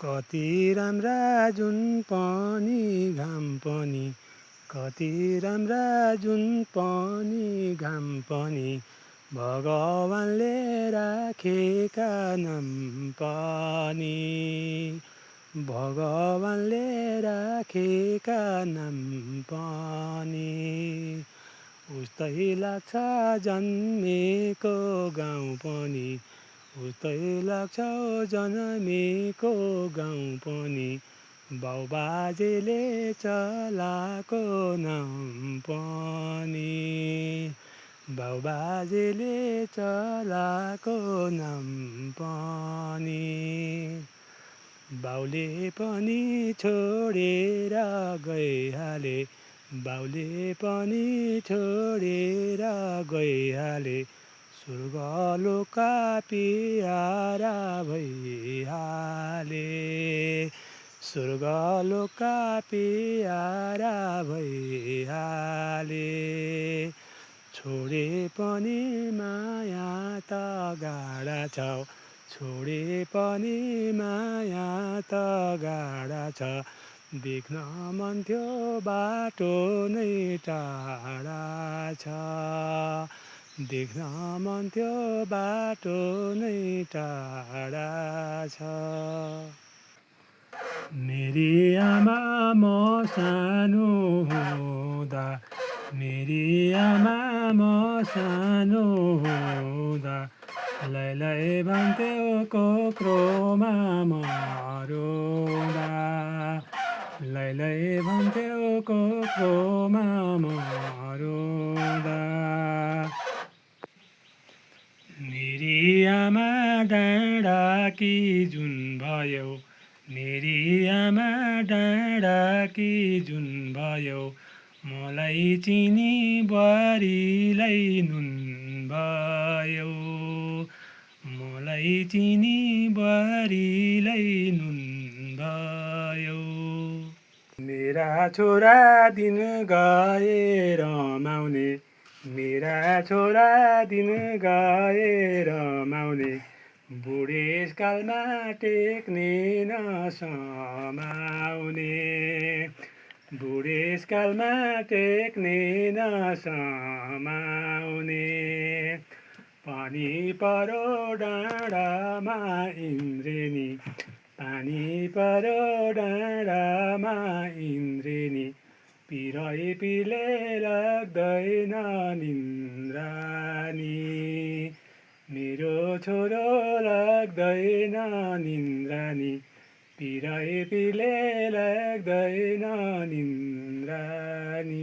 कति राम्रा जुन पनि घाम पनि कति राम्रा जुन पनि घाम पनि भगवानले राखेका नाम पनि भगवानले राखेका नाम पनि उस्तै लाग्छ जन्मेको गाउँ पनि उस्तै लाग्छ जन्मेको गाउँ पनि बाउबाजेले चलाएको नाम पनि बाउबाजेले चलाएको नाम पनि बाउले पनि छोडेर गइहाले बाउले पनि छोडेर गइहाले स्वर्गलोका प्यारा भइहाले स्वर्गलोका प्यारा भइहाले छोडे पनि माया त गाढा छ छोडे पनि माया त गाढा छ देख्न मन थियो बाटो नै टाढा छ देख्न मन थियो बाटो नै टाढा छ मेरी आमा म सानो हुँदा मेरी आमा म सानो हुँदा लैलै भन्थ्यो कोक्रोमा मरुँदा लैलै भन्थ्यो कोक्रोमा मरुँदा मेरी आमा डाँडाकी जुन भयो मेरी आमा डाँडाकी जुन भयो मलाई चिनी बुहारीलाई नुन भयो मलाई चिनी बुहारीलाई नुन भयो मेरा छोरा दिन गए रमाउने मेरा छोरा दिन गए रमाउने बुढेसकालमा टेक्ने नसमाउने बुढेसकालमा टेक्ने नसमाउने पानी परो डाँडामा इन्द्रेणी पानी परो डाँडामा इन्द्रेणी पिरै पिले लाग्दैन निन्द्रानी मेरो छोरो लाग्दैन निन्द्रानी पिरै पिले लाग्दैन निन्द्रानी